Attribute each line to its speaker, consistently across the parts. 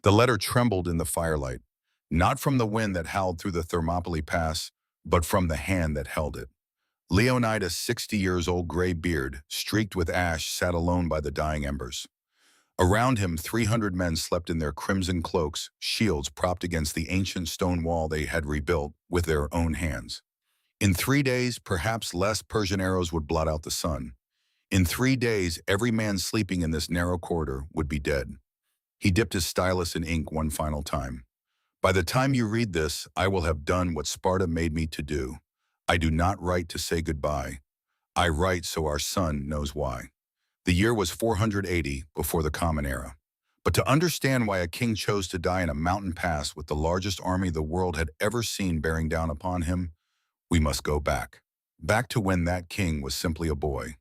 Speaker 1: The letter trembled in the firelight, not from the wind that howled through the Thermopylae Pass, but from the hand that held it. Leonidas' 60 years old gray beard, streaked with ash, sat alone by the dying embers. Around him, 300 men slept in their crimson cloaks, shields propped against the ancient stone wall they had rebuilt with their own hands. In 3 days, perhaps less, Persian arrows would blot out the sun. In 3 days, every man sleeping in this narrow corridor would be dead. He dipped his stylus in ink one final time. By the time you read this, I will have done what Sparta made me to do. I do not write to say goodbye. I write so our son knows why. The year was 480 before the Common Era. But to understand why a king chose to die in a mountain pass with the largest army the world had ever seen bearing down upon him, we must go back. Back to when that king was simply a boy.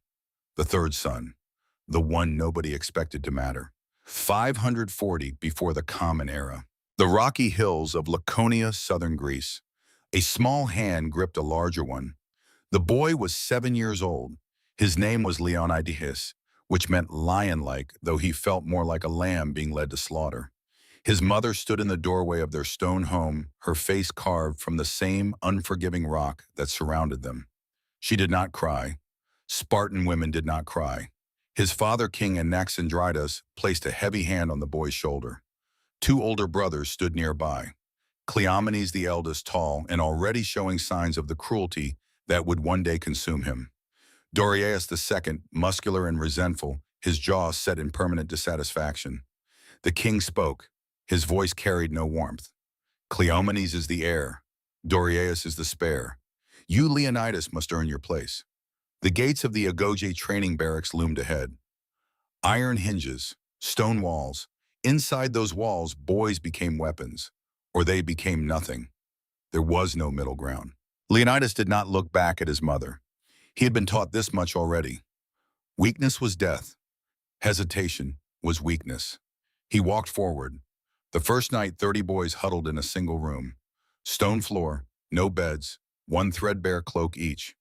Speaker 1: The third son. The one nobody expected to matter. 540 before the Common Era. The rocky hills of Laconia, southern Greece. A small hand gripped a larger one. The boy was 7 years old. His name was Leonidas, which meant lion-like, though he felt more like a lamb being led to slaughter. His mother stood in the doorway of their stone home, her face carved from the same unforgiving rock that surrounded them. She did not cry. Spartan women did not cry. His father, King Anaxandridas, placed a heavy hand on the boy's shoulder. 2 older brothers stood nearby. Cleomenes, the eldest, tall and already showing signs of the cruelty that would one day consume him. Doriaeus II, muscular and resentful, his jaw set in permanent dissatisfaction. The king spoke. His voice carried no warmth. Cleomenes is the heir. Doriaeus is the spare. You, Leonidas, must earn your place. The gates of the Agoge training barracks loomed ahead. Iron hinges, stone walls. Inside those walls, boys became weapons, or they became nothing. There was no middle ground. Leonidas did not look back at his mother. He had been taught this much already. Weakness was death. Hesitation was weakness. He walked forward. The first night, 30 boys huddled in a single room. Stone floor, no beds, one threadbare cloak each.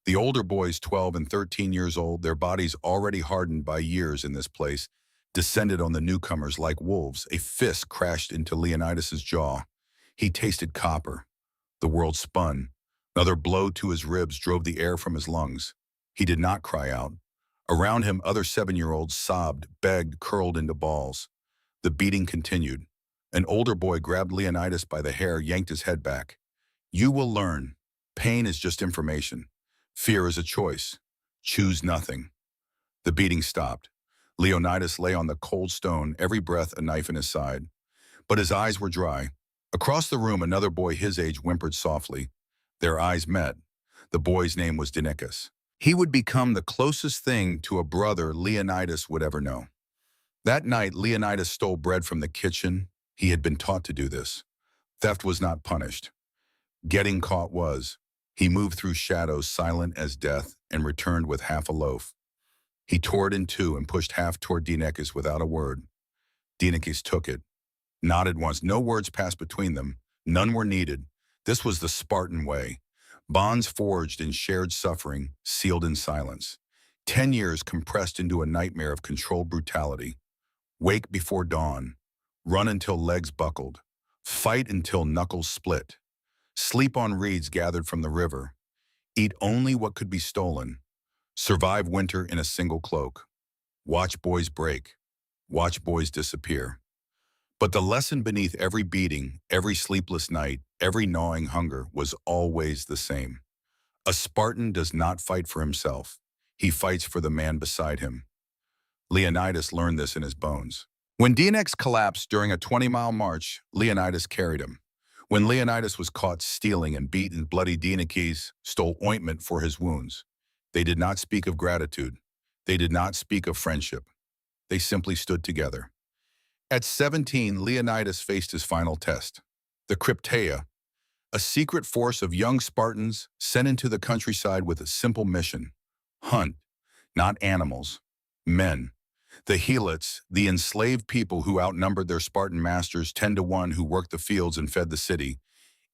Speaker 1: The older boys, 12 and 13 years old, their bodies already hardened by years in this place, descended on the newcomers like wolves. A fist crashed into Leonidas's jaw. He tasted copper. The world spun. Another blow to his ribs drove the air from his lungs. He did not cry out. Around him, other 7-year-olds sobbed, begged, curled into balls. The beating continued. An older boy grabbed Leonidas by the hair, yanked his head back. You will learn. Pain is just information. Fear is a choice. Choose nothing. The beating stopped. Leonidas lay on the cold stone, every breath a knife in his side. But his eyes were dry. Across the room, another boy his age whimpered softly. Their eyes met. The boy's name was Dinikas. He would become the closest thing to a brother Leonidas would ever know. That night, Leonidas stole bread from the kitchen. He had been taught to do this. Theft was not punished. Getting caught was. He moved through shadows, silent as death, and returned with half a loaf. He tore it in two and pushed half toward Dinikas without a word. Dinikas took it. Nodded once. No words passed between them. None were needed. This was the Spartan way. Bonds forged in shared suffering, sealed in silence. 10 years compressed into a nightmare of controlled brutality. Wake before dawn. Run until legs buckled. Fight until knuckles split. Sleep on reeds gathered from the river. Eat only what could be stolen. Survive winter in a single cloak. Watch boys break. Watch boys disappear. But the lesson beneath every beating, every sleepless night, every gnawing hunger was always the same. A Spartan does not fight for himself. He fights for the man beside him. Leonidas learned this in his bones. When Dinikas collapsed during a 20-mile march, Leonidas carried him. When Leonidas was caught stealing and beaten, bloody Dinikas stole ointment for his wounds. They did not speak of gratitude. They did not speak of friendship. They simply stood together. At 17, Leonidas faced his final test. The Crypteia, a secret force of young Spartans sent into the countryside with a simple mission. Hunt, not animals, men. The Helots, the enslaved people who outnumbered their Spartan masters 10 to 1 who worked the fields and fed the city.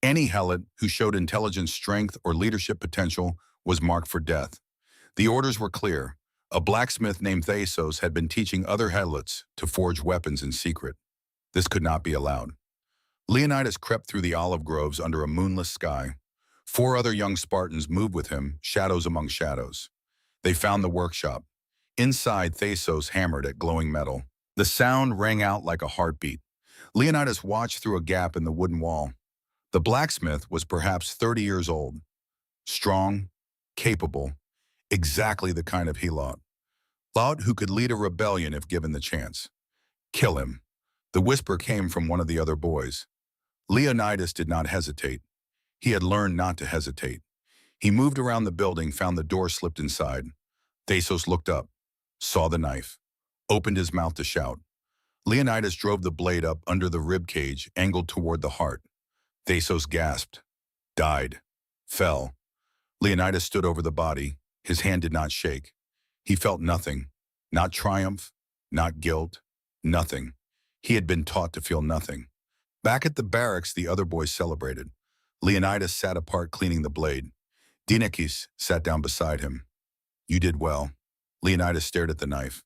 Speaker 1: Any Helot who showed intelligence, strength, or leadership potential was marked for death. The orders were clear. A blacksmith named Thasos had been teaching other Helots to forge weapons in secret. This could not be allowed. Leonidas crept through the olive groves under a moonless sky. 4 other young Spartans moved with him, shadows among shadows. They found the workshop. Inside, Thasos hammered at glowing metal. The sound rang out like a heartbeat. Leonidas watched through a gap in the wooden wall. The blacksmith was perhaps 30 years old. Strong, capable, exactly the kind of Helot who could lead a rebellion if given the chance. Kill him. The whisper came from one of the other boys. Leonidas did not hesitate. He had learned not to hesitate. He moved around the building, found the door slipped inside. Thasos looked up, saw the knife, opened his mouth to shout. Leonidas drove the blade up under the rib cage, angled toward the heart. Thasos gasped, died, fell. Leonidas stood over the body. His hand did not shake. He felt nothing, not triumph, not guilt, nothing. He had been taught to feel nothing. Back at the barracks, the other boys celebrated. Leonidas sat apart cleaning the blade. Dinakis sat down beside him. You did well. Leonidas stared at the knife.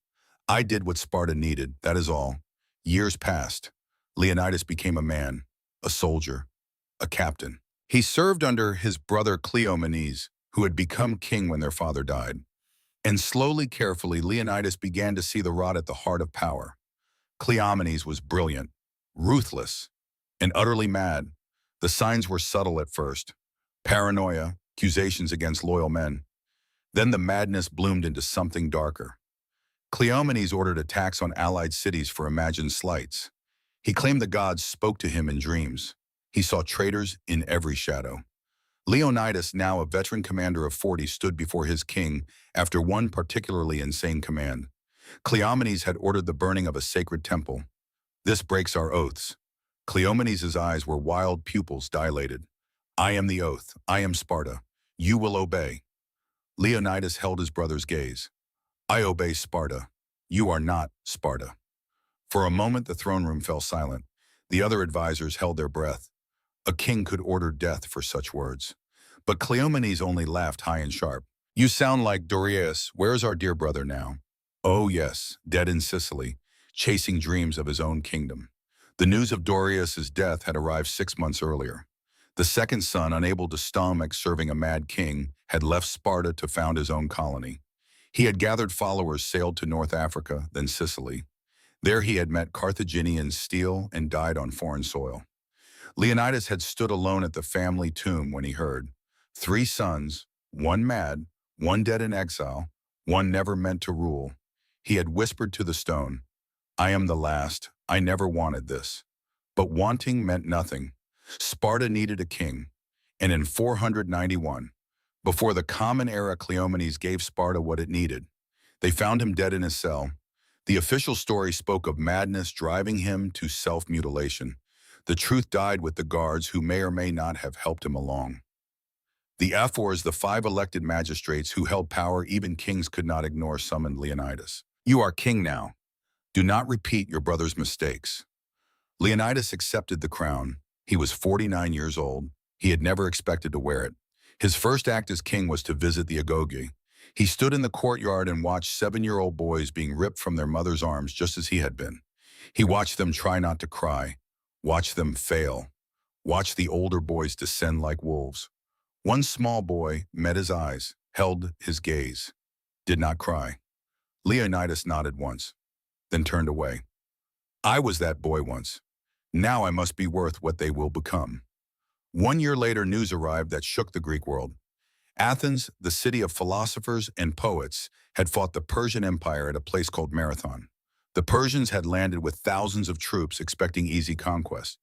Speaker 1: I did what Sparta needed, that is all. Years passed. Leonidas became a man, a soldier, a captain. He served under his brother Cleomenes, who had become king when their father died. And slowly, carefully, Leonidas began to see the rot at the heart of power. Cleomenes was brilliant, ruthless, and utterly mad. The signs were subtle at first. Paranoia, accusations against loyal men. Then the madness bloomed into something darker. Cleomenes ordered attacks on allied cities for imagined slights. He claimed the gods spoke to him in dreams. He saw traitors in every shadow. Leonidas, now a veteran commander of 40, stood before his king after one particularly insane command. Cleomenes had ordered the burning of a sacred temple. This breaks our oaths. Cleomenes' eyes were wild pupils dilated. I am the oath. I am Sparta. You will obey. Leonidas held his brother's gaze. I obey Sparta. You are not Sparta. For a moment, the throne room fell silent. The other advisors held their breath. A king could order death for such words. But Cleomenes only laughed high and sharp. You sound like Dorias. Where is our dear brother now? Oh yes, dead in Sicily, chasing dreams of his own kingdom. The news of Dorias' death had arrived 6 months earlier. The second son, unable to stomach serving a mad king, had left Sparta to found his own colony. He had gathered followers, sailed to North Africa, then Sicily. There he had met Carthaginian steel and died on foreign soil. Leonidas had stood alone at the family tomb when he heard 3 sons, 1 mad, 1 dead in exile, 1 never meant to rule. He had whispered to the stone, I am the last. I never wanted this. But wanting meant nothing. Sparta needed a king. And in 491, before the Common Era, Cleomenes gave Sparta what it needed. They found him dead in his cell. The official story spoke of madness driving him to self-mutilation. The truth died with the guards who may or may not have helped him along. The ephors, the 5 elected magistrates who held power even kings could not ignore, summoned Leonidas. You are king now. Do not repeat your brother's mistakes. Leonidas accepted the crown. He was 49 years old. He had never expected to wear it. His first act as king was to visit the agoge. He stood in the courtyard and watched 7-year-old boys being ripped from their mother's arms just as he had been. He watched them try not to cry, watched them fail, watched the older boys descend like wolves. One small boy met his eyes, held his gaze, did not cry. Leonidas nodded once, then turned away. I was that boy once. Now I must be worth what they will become. 1 year later, news arrived that shook the Greek world. Athens, the city of philosophers and poets, had fought the Persian Empire at a place called Marathon. The Persians had landed with thousands of troops expecting easy conquest.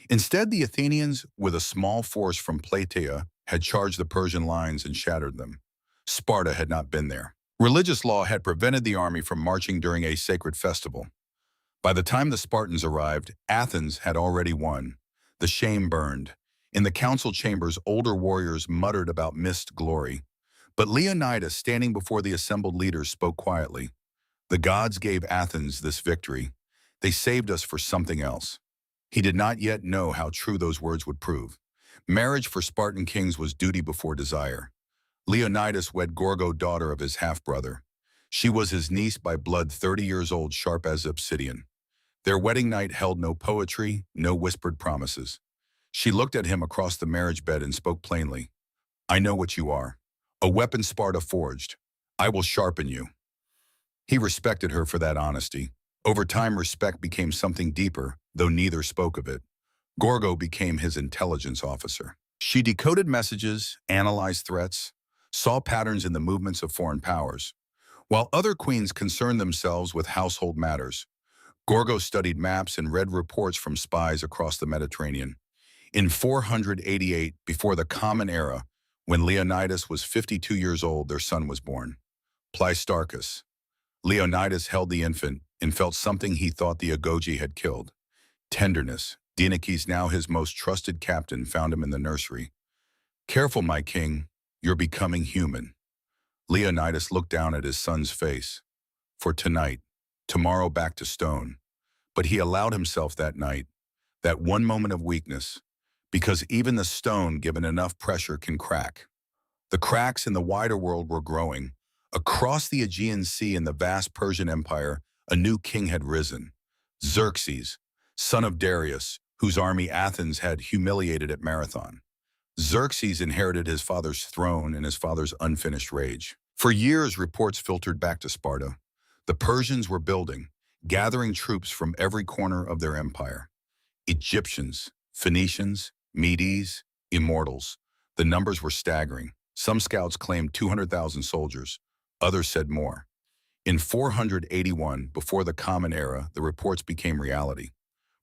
Speaker 1: Instead, the Athenians, with a small force from Plataea, had charged the Persian lines and shattered them. Sparta had not been there. Religious law had prevented the army from marching during a sacred festival. By the time the Spartans arrived, Athens had already won. The shame burned. In the council chambers, older warriors muttered about missed glory. But Leonidas, standing before the assembled leaders, spoke quietly. The gods gave Athens this victory. They saved us for something else. He did not yet know how true those words would prove. Marriage for Spartan kings was duty before desire. Leonidas wed Gorgo, daughter of his half-brother. She was his niece by blood, 30 years old, sharp as obsidian. Their wedding night held no poetry, no whispered promises. She looked at him across the marriage bed and spoke plainly. I know what you are. A weapon Sparta forged. I will sharpen you. He respected her for that honesty. Over time, respect became something deeper, though neither spoke of it. Gorgo became his intelligence officer. She decoded messages, analyzed threats, saw patterns in the movements of foreign powers. While other queens concerned themselves with household matters, Gorgo studied maps and read reports from spies across the Mediterranean. In 488, before the Common Era, when Leonidas was 52 years old, their son was born. Pleistarchus. Leonidas held the infant and felt something he thought the Agoge had killed. Tenderness. Dienekes, now his most trusted captain, found him in the nursery. Careful, my king, you're becoming human. Leonidas looked down at his son's face. For tonight, tomorrow back to stone. But he allowed himself that night, that one moment of weakness, because even the stone, given enough pressure, can crack. The cracks in the wider world were growing. Across the Aegean Sea in the vast Persian Empire, a new king had risen. Xerxes, son of Darius, whose army Athens had humiliated at Marathon. Xerxes inherited his father's throne and his father's unfinished rage. For years, reports filtered back to Sparta. The Persians were building, gathering troops from every corner of their empire. Egyptians, Phoenicians, Medes, immortals. The numbers were staggering. Some scouts claimed 200,000 soldiers. Others said more. In 481, before the Common Era, the reports became reality.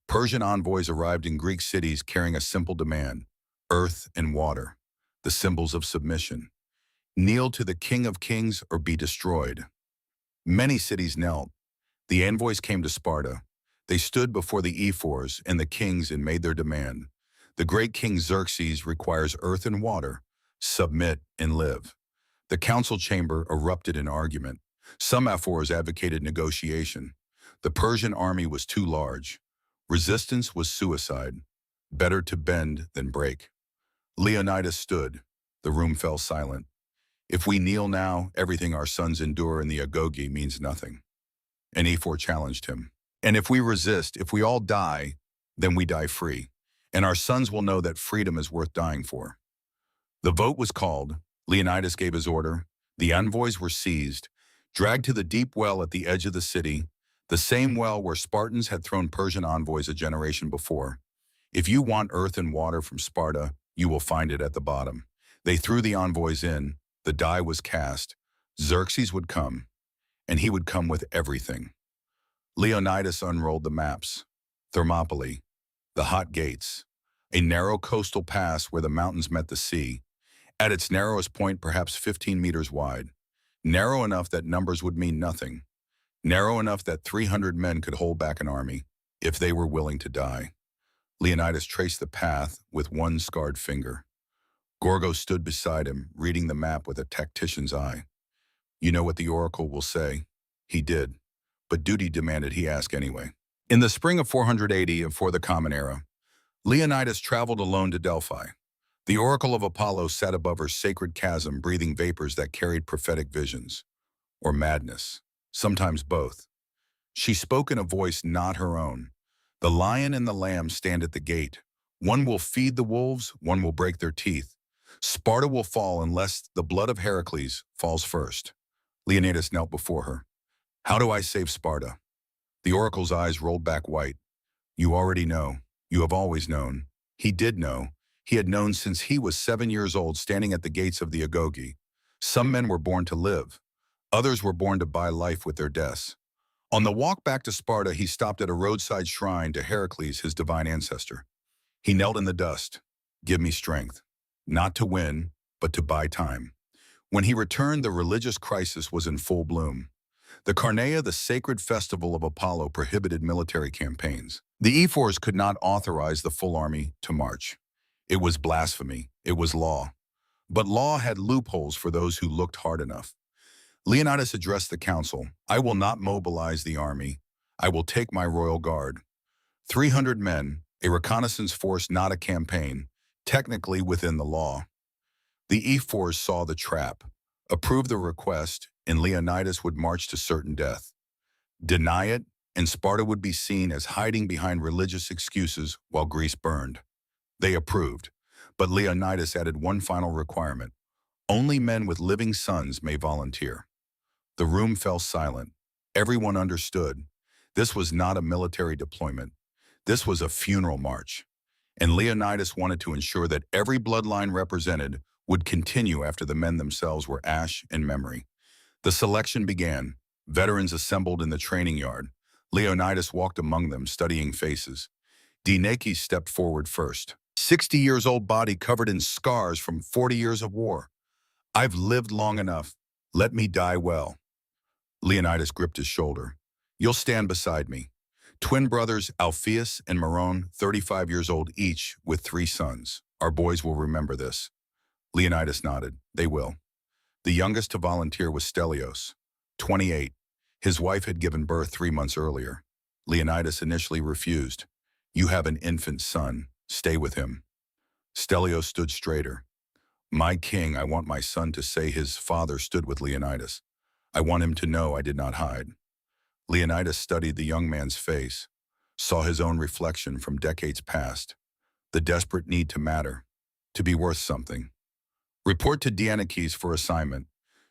Speaker 1: Persian envoys arrived in Greek cities carrying a simple demand: earth and water, the symbols of submission. Kneel to the King of Kings or be destroyed. Many cities knelt. The envoys came to Sparta. They stood before the ephors and the kings and made their demand. The great king Xerxes requires earth and water. Submit and live. The council chamber erupted in argument. Some ephors advocated negotiation. The Persian army was too large. Resistance was suicide. Better to bend than break. Leonidas stood. The room fell silent. If we kneel now, everything our sons endure in the Agoge means nothing. An ephor challenged him. And if we resist, if we all die, then we die free. And our sons will know that freedom is worth dying for. The vote was called. Leonidas gave his order. The envoys were seized, dragged to the deep well at the edge of the city, the same well where Spartans had thrown Persian envoys a generation before. If you want earth and water from Sparta, you will find it at the bottom. They threw the envoys in. The die was cast. Xerxes would come, and he would come with everything. Leonidas unrolled the maps. Thermopylae, the hot gates, a narrow coastal pass where the mountains met the sea, at its narrowest point perhaps 15 meters wide, narrow enough that numbers would mean nothing, narrow enough that 300 men could hold back an army if they were willing to die. Leonidas traced the path with one scarred finger. Gorgo stood beside him, reading the map with a tactician's eye. You know what the oracle will say? He did, but duty demanded he ask anyway. In the spring of 480, before the Common Era, Leonidas traveled alone to Delphi. The oracle of Apollo sat above her sacred chasm, breathing vapors that carried prophetic visions, or madness, sometimes both. She spoke in a voice not her own. The lion and the lamb stand at the gate. One will feed the wolves, one will break their teeth. Sparta will fall unless the blood of Heracles falls first. Leonidas knelt before her. How do I save Sparta? The oracle's eyes rolled back white. You already know. You have always known. He did know. He had known since he was 7 years old, standing at the gates of the Agoge. Some men were born to live. Others were born to buy life with their deaths. On the walk back to Sparta, he stopped at a roadside shrine to Heracles, his divine ancestor. He knelt in the dust. Give me strength. Not to win, but to buy time. When he returned, the religious crisis was in full bloom. The Carneia, the sacred festival of Apollo, prohibited military campaigns. The ephors could not authorize the full army to march. It was blasphemy. It was law. But law had loopholes for those who looked hard enough. Leonidas addressed the council. I will not mobilize the army. I will take my royal guard. 300 men, a reconnaissance force, not a campaign, technically within the law. The ephors saw the trap, approved the request, and Leonidas would march to certain death. Deny it, and Sparta would be seen as hiding behind religious excuses while Greece burned. They approved, but Leonidas added one final requirement. Only men with living sons may volunteer. The room fell silent. Everyone understood. This was not a military deployment. This was a funeral march. And Leonidas wanted to ensure that every bloodline represented would continue after the men themselves were ash and memory. The selection began. Veterans assembled in the training yard. Leonidas walked among them, studying faces. Dinakis stepped forward first. 60 years old body covered in scars from 40 years of war. I've lived long enough. Let me die well. Leonidas gripped his shoulder. You'll stand beside me. Twin brothers Alpheus and Maron, 35 years old each, with 3 sons. Our boys will remember this. Leonidas nodded. They will. The youngest to volunteer was Stelios, 28. His wife had given birth 3 months earlier. Leonidas initially refused. You have an infant son. Stay with him. Stelios stood straighter. My king, I want my son to say his father stood with Leonidas. I want him to know I did not hide. Leonidas studied the young man's face, saw his own reflection from decades past, the desperate need to matter, to be worth something. Report to Dinakis for assignment.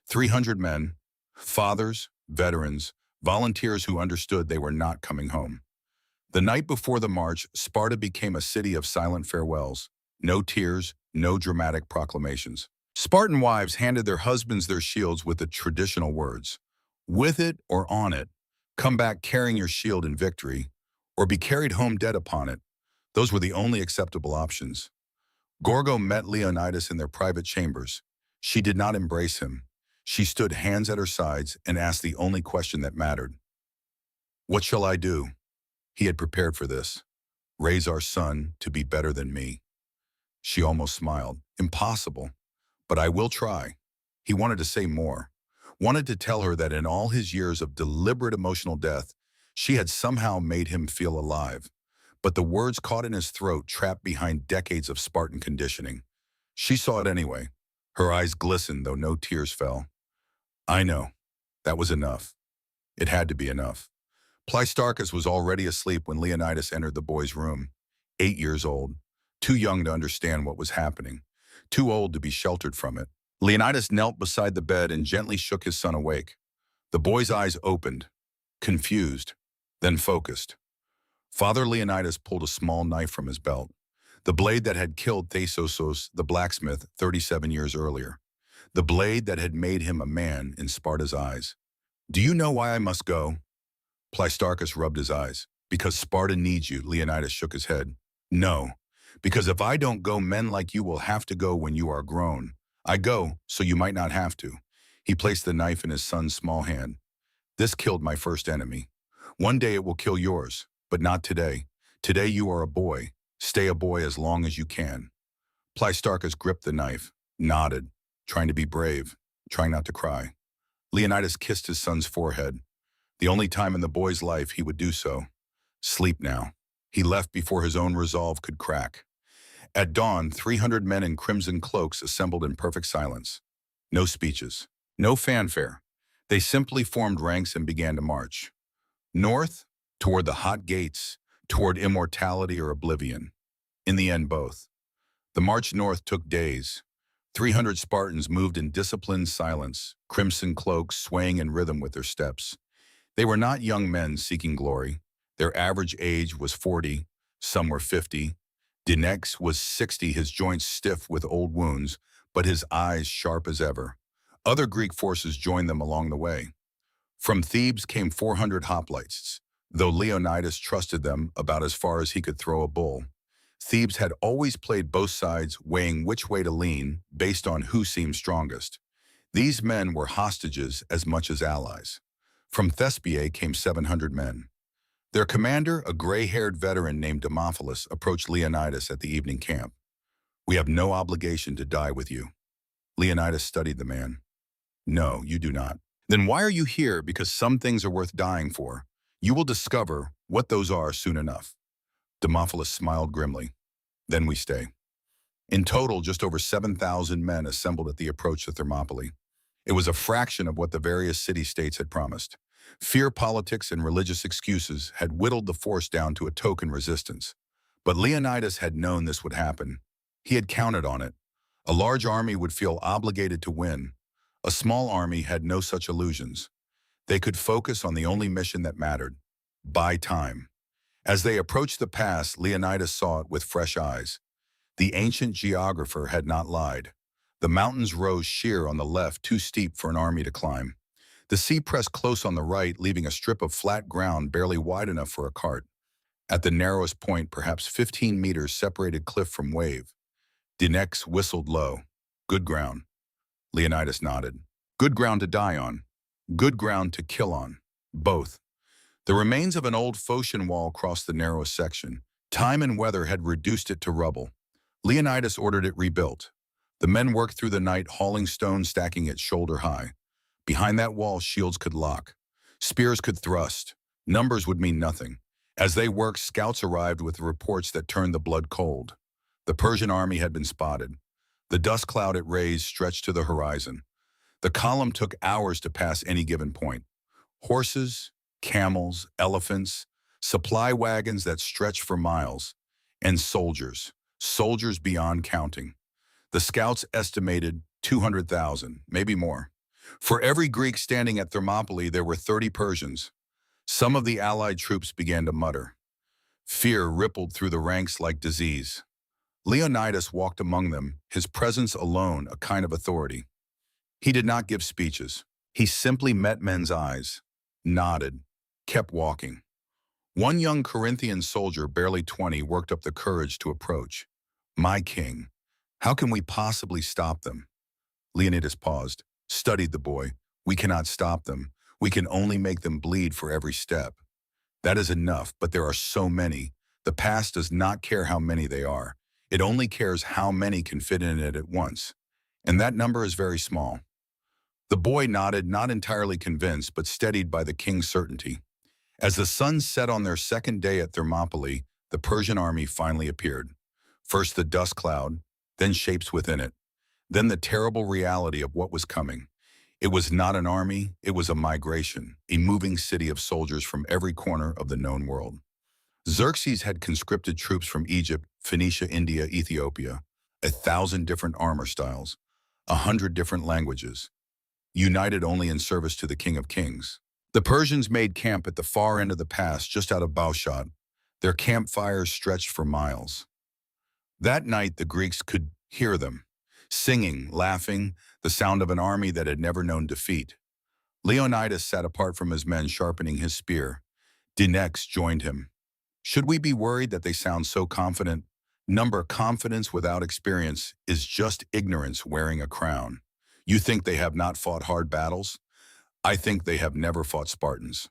Speaker 1: 300 men, fathers, veterans, volunteers who understood they were not coming home. The night before the march, Sparta became a city of silent farewells. No tears, no dramatic proclamations. Spartan wives handed their husbands their shields with the traditional words, with it or on it, come back carrying your shield in victory, or be carried home dead upon it. Those were the only acceptable options. Gorgo met Leonidas in their private chambers. She did not embrace him. She stood hands at her sides and asked the only question that mattered. What shall I do? He had prepared for this. Raise our son to be better than me. She almost smiled. Impossible. But I will try. He wanted to say more. Wanted to tell her that in all his years of deliberate emotional death, she had somehow made him feel alive. But the words caught in his throat, trapped behind decades of Spartan conditioning. She saw it anyway. Her eyes glistened, though no tears fell. I know. That was enough. It had to be enough. Pleistarchus was already asleep when Leonidas entered the boy's room. 8 years old. Too young to understand what was happening. Too old to be sheltered from it. Leonidas knelt beside the bed and gently shook his son awake. The boy's eyes opened, confused, then focused. Father Leonidas pulled a small knife from his belt, the blade that had killed Thesosos, the blacksmith, 37 years earlier. The blade that had made him a man in Sparta's eyes. Do you know why I must go? Pleistarchus rubbed his eyes. Because Sparta needs you, Leonidas shook his head. No, because if I don't go, men like you will have to go when you are grown. I go, so you might not have to. He placed the knife in his son's small hand. This killed my first enemy. One day it will kill yours, but not today. Today you are a boy. Stay a boy as long as you can. Pleistarchus gripped the knife, nodded, trying to be brave, trying not to cry. Leonidas kissed his son's forehead. The only time in the boy's life he would do so. Sleep now. He left before his own resolve could crack. At dawn, 300 men in crimson cloaks assembled in perfect silence. No speeches, no fanfare. They simply formed ranks and began to march. North, toward the hot gates, toward immortality or oblivion. In the end, both. The march north took days. 300 Spartans moved in disciplined silence, crimson cloaks swaying in rhythm with their steps. They were not young men seeking glory. Their average age was 40, some were 50. Dinakis was 60, his joints stiff with old wounds, but his eyes sharp as ever. Other Greek forces joined them along the way. From Thebes came 400 hoplites, though Leonidas trusted them about as far as he could throw a bull. Thebes had always played both sides, weighing which way to lean based on who seemed strongest. These men were hostages as much as allies. From Thespiae came 700 men. Their commander, a gray-haired veteran named Demophilus, approached Leonidas at the evening camp. We have no obligation to die with you. Leonidas studied the man. No, you do not. Then why are you here? Because some things are worth dying for. You will discover what those are soon enough. Demophilus smiled grimly. Then we stay. In total, just over 7,000 men assembled at the approach to Thermopylae. It was a fraction of what the various city-states had promised. Fear, politics, and religious excuses had whittled the force down to a token resistance. But Leonidas had known this would happen. He had counted on it. A large army would feel obligated to win. A small army had no such illusions. They could focus on the only mission that mattered: buy time. As they approached the pass, Leonidas saw it with fresh eyes. The ancient geographer had not lied. The mountains rose sheer on the left, too steep for an army to climb. The sea pressed close on the right, leaving a strip of flat ground barely wide enough for a cart. At the narrowest point, perhaps 15 meters separated cliff from wave. Dinex whistled low. Good ground. Leonidas nodded. Good ground to die on. Good ground to kill on. Both. The remains of an old Phocian wall crossed the narrowest section. Time and weather had reduced it to rubble. Leonidas ordered it rebuilt. The men worked through the night, hauling stone, stacking it shoulder high. Behind that wall, shields could lock. Spears could thrust. Numbers would mean nothing. As they worked, scouts arrived with reports that turned the blood cold. The Persian army had been spotted. The dust cloud it raised stretched to the horizon. The column took hours to pass any given point. Horses, camels, elephants, supply wagons that stretched for miles, and soldiers beyond counting. The scouts estimated 200,000, maybe more. For every Greek standing at Thermopylae, there were 30 Persians. Some of the allied troops began to mutter. Fear rippled through the ranks like disease. Leonidas walked among them, his presence alone a kind of authority. He did not give speeches. He simply met men's eyes, nodded, kept walking. One young Corinthian soldier, barely 20, worked up the courage to approach. My king, how can we possibly stop them? Leonidas paused, studied the boy. We cannot stop them. We can only make them bleed for every step. That is enough, but there are so many. The past does not care how many they are. It only cares how many can fit in it at once. And that number is very small. The boy nodded, not entirely convinced, but steadied by the king's certainty. As the sun set on their second day at Thermopylae, the Persian army finally appeared. First the dust cloud, then shapes within it, then the terrible reality of what was coming. It was not an army, it was a migration, a moving city of soldiers from every corner of the known world. Xerxes had conscripted troops from Egypt, Phoenicia, India, Ethiopia, 1,000 different armor styles, 100 different languages, united only in service to the King of Kings. The Persians made camp at the far end of the pass, just out of bowshot. Their campfires stretched for miles. That night, the Greeks could hear them, singing, laughing, the sound of an army that had never known defeat. Leonidas sat apart from his men, sharpening his spear. Dinex joined him. Should we be worried that they sound so confident? Confidence without experience is just ignorance wearing a crown. You think they have not fought hard battles? I think they have never fought Spartans.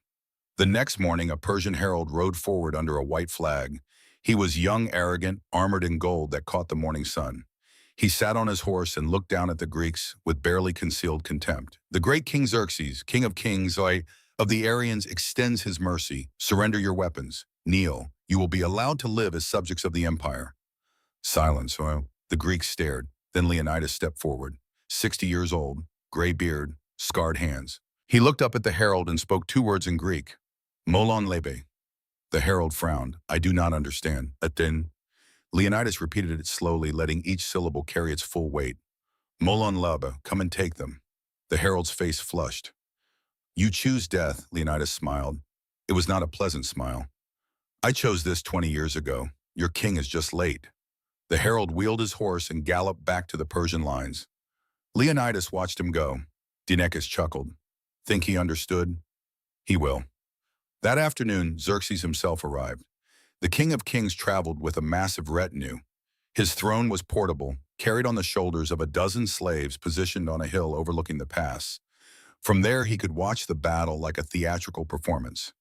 Speaker 1: The next morning, a Persian herald rode forward under a white flag. He was young, arrogant, armored in gold that caught the morning sun. He sat on his horse and looked down at the Greeks with barely concealed contempt. The great King Xerxes, King of Kings, of the Aryans, extends his mercy. Surrender your weapons. Kneel. You will be allowed to live as subjects of the empire. Silence. The Greeks stared. Then Leonidas stepped forward. 60 years old, gray beard, scarred hands. He looked up at the herald and spoke 2 words in Greek. Molon lebe. The herald frowned. I do not understand. Atin. Leonidas repeated it slowly, letting each syllable carry its full weight. Molon lebe, come and take them. The herald's face flushed. You choose death, Leonidas smiled. It was not a pleasant smile. I chose this 20 years ago. Your king is just late. The herald wheeled his horse and galloped back to the Persian lines. Leonidas watched him go. Dinex chuckled. Think he understood? He will. That afternoon, Xerxes himself arrived. The King of Kings traveled with a massive retinue. His throne was portable, carried on the shoulders of a dozen slaves positioned on a hill overlooking the pass. From there, he could watch the battle like a theatrical performance.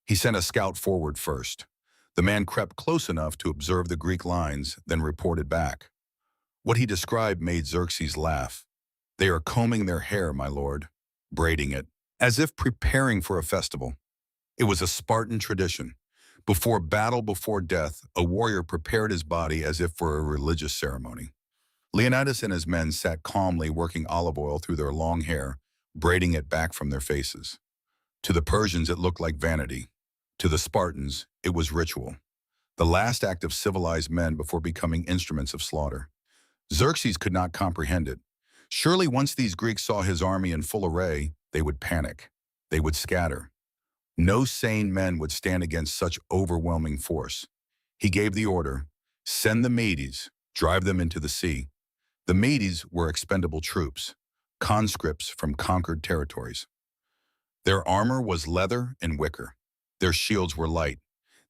Speaker 1: He sent a scout forward first. The man crept close enough to observe the Greek lines, then reported back. What he described made Xerxes laugh. They are combing their hair, my lord, braiding it, as if preparing for a festival. It was a Spartan tradition. Before battle, before death, a warrior prepared his body as if for a religious ceremony. Leonidas and his men sat calmly, working olive oil through their long hair, braiding it back from their faces. To the Persians, it looked like vanity. To the Spartans, it was ritual, the last act of civilized men before becoming instruments of slaughter. Xerxes could not comprehend it. Surely once these Greeks saw his army in full array, they would panic. They would scatter. No sane men would stand against such overwhelming force. He gave the order, send the Medes, drive them into the sea. The Medes were expendable troops, conscripts from conquered territories. Their armor was leather and wicker. Their shields were light.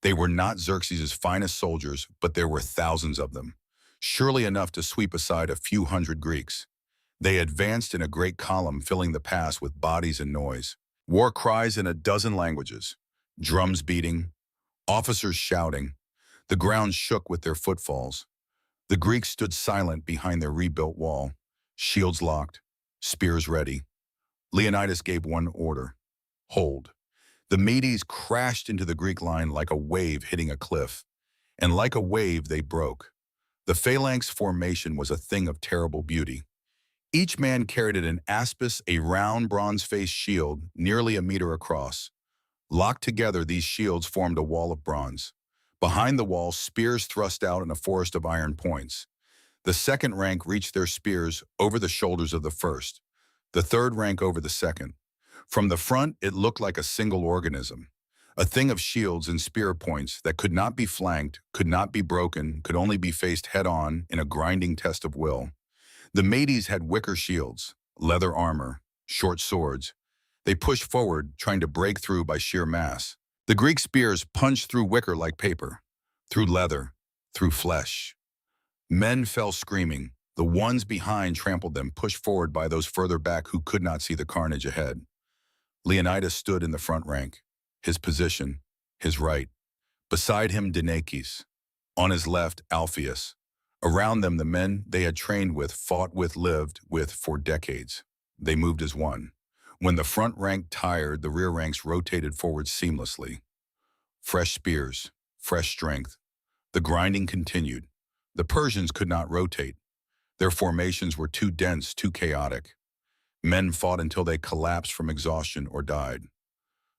Speaker 1: They were not Xerxes' finest soldiers, but there were thousands of them, surely enough to sweep aside a few hundred Greeks. They advanced in a great column, filling the pass with bodies and noise. War cries in a dozen languages, drums beating, officers shouting. The ground shook with their footfalls. The Greeks stood silent behind their rebuilt wall, shields locked, spears ready. Leonidas gave one order, hold. The Medes crashed into the Greek line like a wave hitting a cliff, and like a wave they broke. The phalanx formation was a thing of terrible beauty. Each man carried an aspis, a round bronze-faced shield nearly a meter across. Locked together, these shields formed a wall of bronze. Behind the wall, spears thrust out in a forest of iron points. The second rank reached their spears over the shoulders of the first, the third rank over the second. From the front, it looked like a single organism, a thing of shields and spear points that could not be flanked, could not be broken, could only be faced head-on in a grinding test of will. The Medes had wicker shields, leather armor, short swords. They pushed forward, trying to break through by sheer mass. The Greek spears punched through wicker like paper, through leather, through flesh. Men fell screaming. The ones behind trampled them, pushed forward by those further back who could not see the carnage ahead. Leonidas stood in the front rank, his position, his right. Beside him, Dinakes. On his left, Alpheus. Around them, the men they had trained with, fought with, lived with for decades. They moved as one. When the front rank tired, the rear ranks rotated forward seamlessly. Fresh spears, fresh strength. The grinding continued. The Persians could not rotate. Their formations were too dense, too chaotic. Men fought until they collapsed from exhaustion or died.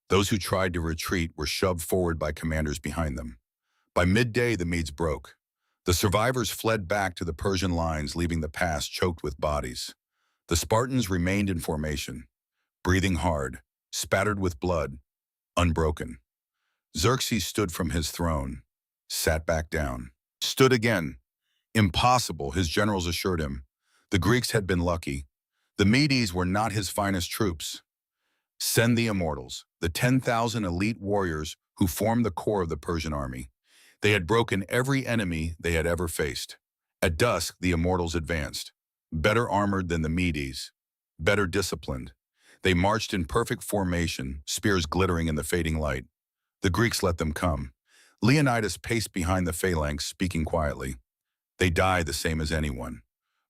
Speaker 1: Those who tried to retreat were shoved forward by commanders behind them. By midday, the Medes broke. The survivors fled back to the Persian lines, leaving the pass choked with bodies. The Spartans remained in formation, breathing hard, spattered with blood, unbroken. Xerxes stood from his throne, sat back down, stood again. Impossible, his generals assured him. The Greeks had been lucky. The Medes were not his finest troops. Send the immortals, the 10,000 elite warriors who formed the core of the Persian army. They had broken every enemy they had ever faced. At dusk, the immortals advanced, better armored than the Medes, better disciplined. They marched in perfect formation, spears glittering in the fading light. The Greeks let them come. Leonidas paced behind the phalanx, speaking quietly. They die the same as anyone.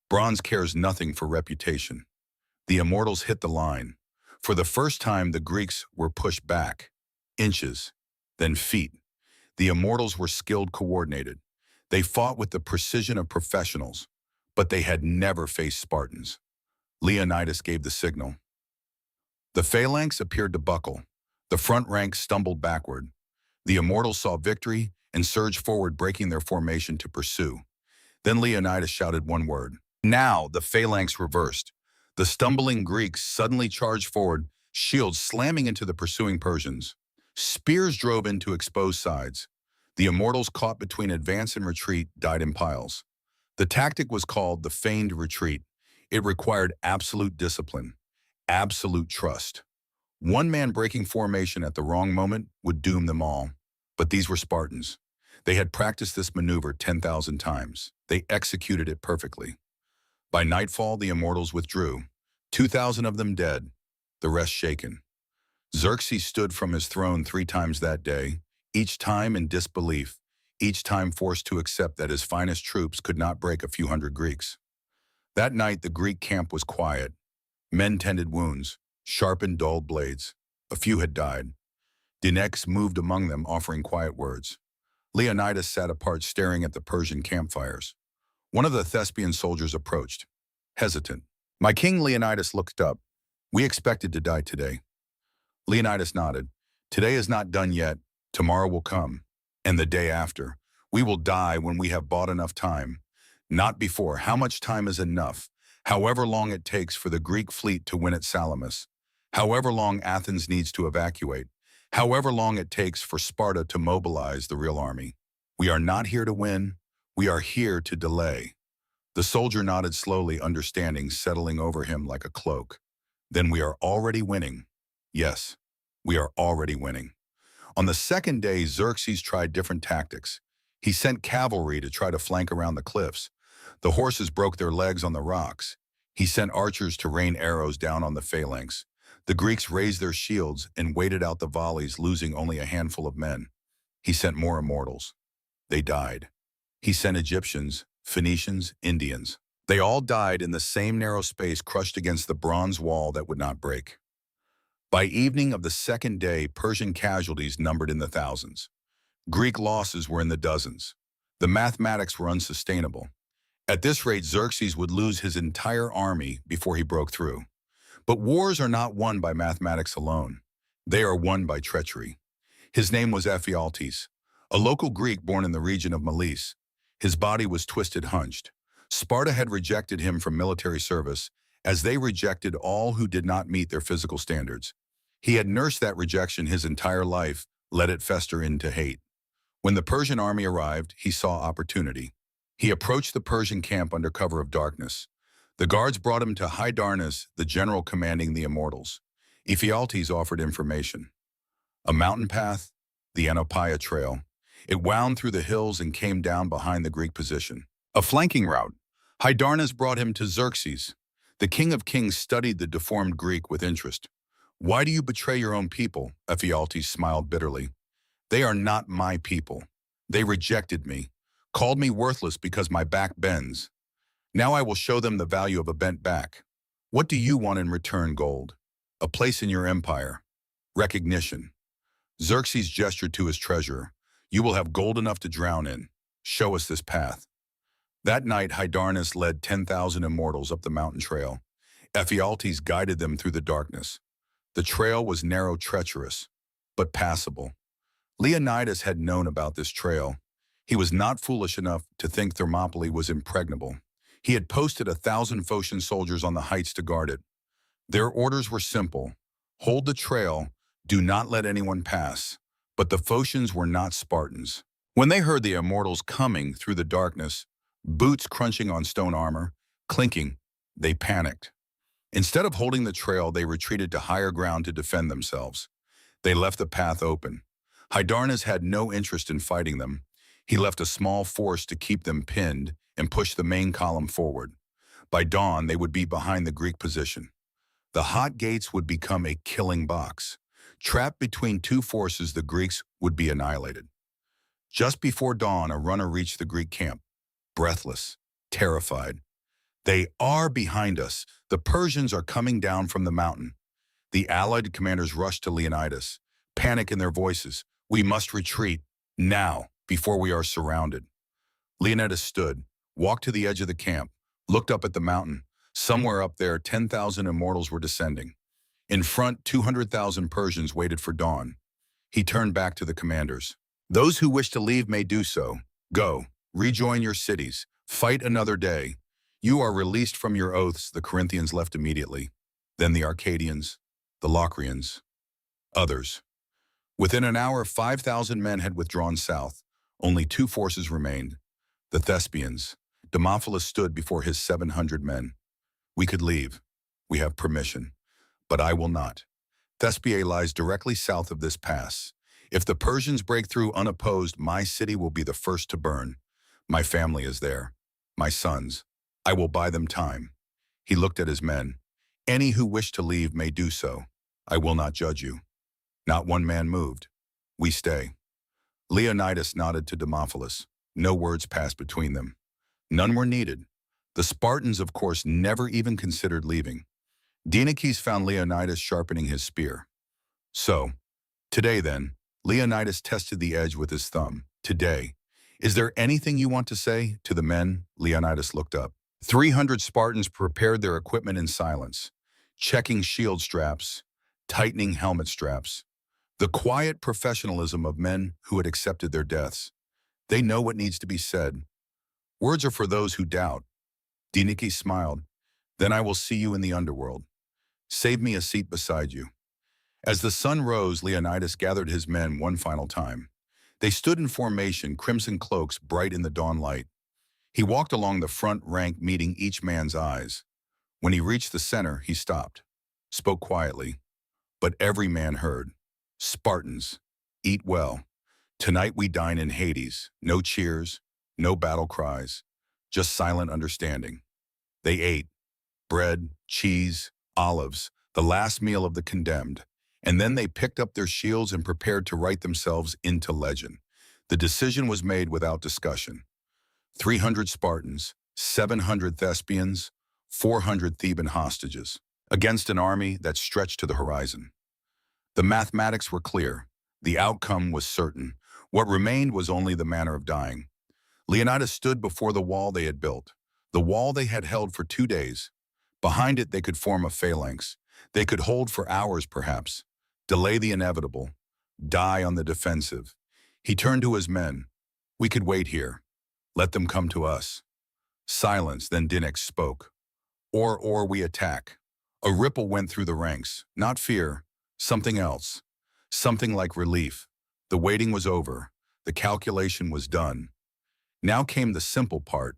Speaker 1: Bronze cares nothing for reputation. The immortals hit the line. For the first time, the Greeks were pushed back, inches, then feet. The immortals were skilled, coordinated. They fought with the precision of professionals, but they had never faced Spartans. Leonidas gave the signal. The phalanx appeared to buckle. The front rank stumbled backward. The immortals saw victory and surged forward, breaking their formation to pursue. Then Leonidas shouted one word. Now the phalanx reversed. The stumbling Greeks suddenly charged forward, shields slamming into the pursuing Persians. Spears drove into exposed sides. The immortals, caught between advance and retreat, died in piles. The tactic was called the feigned retreat. It required absolute discipline, absolute trust. One man breaking formation at the wrong moment would doom them all. But these were Spartans. They had practiced this maneuver 10,000 times. They executed it perfectly. By nightfall, the immortals withdrew, 2,000 of them dead, the rest shaken. Xerxes stood from his throne 3 times that day, each time in disbelief, each time forced to accept that his finest troops could not break a few hundred Greeks. That night, the Greek camp was quiet. Men tended wounds, sharpened dulled blades. A few had died. Dinakes moved among them, offering quiet words. Leonidas sat apart, staring at the Persian campfires. One of the Thespian soldiers approached, hesitant. My king, Leonidas looked up. We expected to die today. Leonidas nodded. Today is not done yet. Tomorrow will come. And the day after. We will die when we have bought enough time. Not before. How much time is enough? However long it takes for the Greek fleet to win at Salamis. However long Athens needs to evacuate. However long it takes for Sparta to mobilize the real army. We are not here to win. We are here to delay. The soldier nodded slowly, understanding settling over him like a cloak. Then we are already winning. Yes, we are already winning. On the second day, Xerxes tried different tactics. He sent cavalry to try to flank around the cliffs. The horses broke their legs on the rocks. He sent archers to rain arrows down on the phalanx. The Greeks raised their shields and waited out the volleys, losing only a handful of men. He sent more immortals. They died. He sent Egyptians, Phoenicians, Indians. They all died in the same narrow space, crushed against the bronze wall that would not break. By evening of the second day, Persian casualties numbered in the thousands. Greek losses were in the dozens. The mathematics were unsustainable. At this rate, Xerxes would lose his entire army before he broke through. But wars are not won by mathematics alone. They are won by treachery. His name was Ephialtes, a local Greek born in the region of Melis. His body was twisted, hunched. Sparta had rejected him from military service, as they rejected all who did not meet their physical standards. He had nursed that rejection his entire life, let it fester into hate. When the Persian army arrived, he saw opportunity. He approached the Persian camp under cover of darkness. The guards brought him to Hydarnes, the general commanding the immortals. Ephialtes offered information. A mountain path, the Anopaia Trail. It wound through the hills and came down behind the Greek position. A flanking route. Hydarnes brought him to Xerxes. The king of kings studied the deformed Greek with interest. Why do you betray your own people? Ephialtes smiled bitterly. They are not my people. They rejected me, called me worthless because my back bends. Now I will show them the value of a bent back. What do you want in return, gold? A place in your empire. Recognition. Xerxes gestured to his treasurer. You will have gold enough to drown in. Show us this path. That night, Hydarnes led 10,000 immortals up the mountain trail. Ephialtes guided them through the darkness. The trail was narrow, treacherous, but passable. Leonidas had known about this trail. He was not foolish enough to think Thermopylae was impregnable. He had posted 1,000 Phocian soldiers on the heights to guard it. Their orders were simple. Hold the trail, do not let anyone pass. But the Phocians were not Spartans. When they heard the immortals coming through the darkness, boots crunching on stone armor, clinking, they panicked. Instead of holding the trail, they retreated to higher ground to defend themselves. They left the path open. Hydarnes had no interest in fighting them. He left a small force to keep them pinned and push the main column forward. By dawn, they would be behind the Greek position. The hot gates would become a killing box. Trapped between two forces, the Greeks would be annihilated. Just before dawn, a runner reached the Greek camp, breathless, terrified. They are behind us. The Persians are coming down from the mountain. The allied commanders rushed to Leonidas, panic in their voices. We must retreat, now, before we are surrounded. Leonidas stood, walked to the edge of the camp, looked up at the mountain. Somewhere up there, 10,000 immortals were descending. In front, 200,000 Persians waited for dawn. He turned back to the commanders. Those who wish to leave may do so. Go, rejoin your cities, fight another day. You are released from your oaths. The Corinthians left immediately. Then the Arcadians, the Locrians, others. Within an hour, 5,000 men had withdrawn south. Only two forces remained. The Thespians. Demophilus stood before his 700 men. We could leave. We have permission. But I will not. Thespiae lies directly south of this pass. If the Persians break through unopposed, my city will be the first to burn. My family is there. My sons. I will buy them time. He looked at his men. Any who wish to leave may do so. I will not judge you. Not one man moved. We stay. Leonidas nodded to Demophilus. No words passed between them. None were needed. The Spartans, of course, never even considered leaving. Dieneces found Leonidas sharpening his spear. So, today then, Leonidas tested the edge with his thumb. Today. Is there anything you want to say? To the men, Leonidas looked up. 300 Spartans prepared their equipment in silence, checking shield straps, tightening helmet straps. The quiet professionalism of men who had accepted their deaths. They know what needs to be said. Words are for those who doubt. Diniki smiled. Then I will see you in the underworld. Save me a seat beside you. As the sun rose, Leonidas gathered his men one final time. They stood in formation, crimson cloaks bright in the dawn light. He walked along the front rank, meeting each man's eyes. When he reached the center, he stopped, spoke quietly, but every man heard. Spartans, eat well. Tonight we dine in Hades. No cheers, no battle cries, just silent understanding. They ate bread, cheese, olives, the last meal of the condemned, and then they picked up their shields and prepared to write themselves into legend. The decision was made without discussion. 300 Spartans, 700 Thespians, 400 Theban hostages, against an army that stretched to the horizon. The mathematics were clear. The outcome was certain. What remained was only the manner of dying. Leonidas stood before the wall they had built, the wall they had held for 2 days. Behind it, they could form a phalanx. They could hold for hours, perhaps, delay the inevitable, die on the defensive. He turned to his men. We could wait here. Let them come to us. Silence, then Dinix spoke. Or we attack. A ripple went through the ranks, not fear, something else, something like relief. The waiting was over. The calculation was done. Now came the simple part,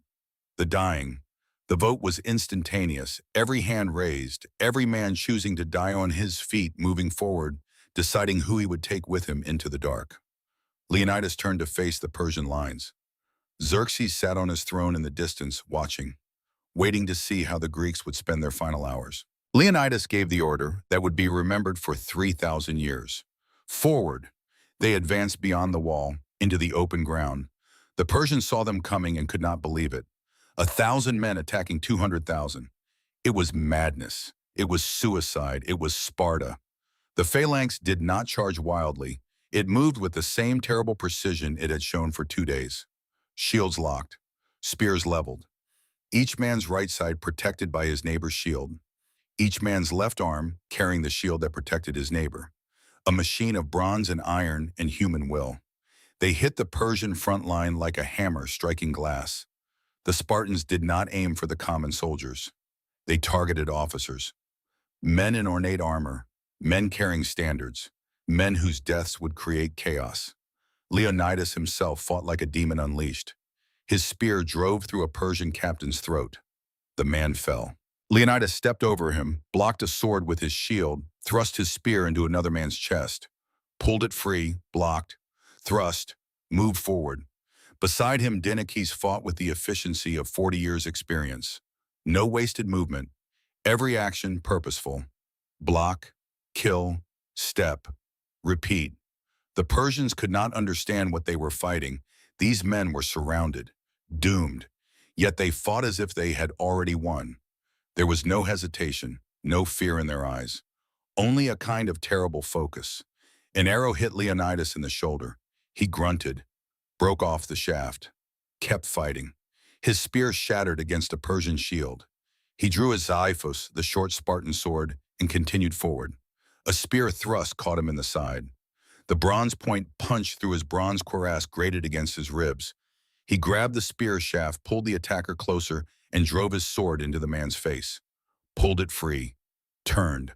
Speaker 1: the dying. The vote was instantaneous, every hand raised, every man choosing to die on his feet, moving forward, deciding who he would take with him into the dark. Leonidas turned to face the Persian lines. Xerxes sat on his throne in the distance, watching, waiting to see how the Greeks would spend their final hours. Leonidas gave the order that would be remembered for 3,000 years. Forward! They advanced beyond the wall, into the open ground. The Persians saw them coming and could not believe it. 1,000 men attacking 200,000. It was madness. It was suicide. It was Sparta. The phalanx did not charge wildly. It moved with the same terrible precision it had shown for 2 days. Shields locked, spears leveled. Each man's right side protected by his neighbor's shield. Each man's left arm carrying the shield that protected his neighbor. A machine of bronze and iron and human will. They hit the Persian front line like a hammer striking glass. The Spartans did not aim for the common soldiers. They targeted officers. Men in ornate armor, men carrying standards, men whose deaths would create chaos. Leonidas himself fought like a demon unleashed. His spear drove through a Persian captain's throat. The man fell. Leonidas stepped over him, blocked a sword with his shield, thrust his spear into another man's chest, pulled it free, blocked, thrust, moved forward. Beside him, Dinakes fought with the efficiency of 40 years' experience. No wasted movement, every action purposeful. Block, kill, step, repeat. The Persians could not understand what they were fighting. These men were surrounded, doomed, yet they fought as if they had already won. There was no hesitation, no fear in their eyes, only a kind of terrible focus. An arrow hit Leonidas in the shoulder. He grunted, broke off the shaft, kept fighting. His spear shattered against a Persian shield. He drew his xiphos, the short Spartan sword, and continued forward. A spear thrust caught him in the side. The bronze point punched through his bronze cuirass, grated against his ribs. He grabbed the spear shaft, pulled the attacker closer, and drove his sword into the man's face. Pulled it free, turned,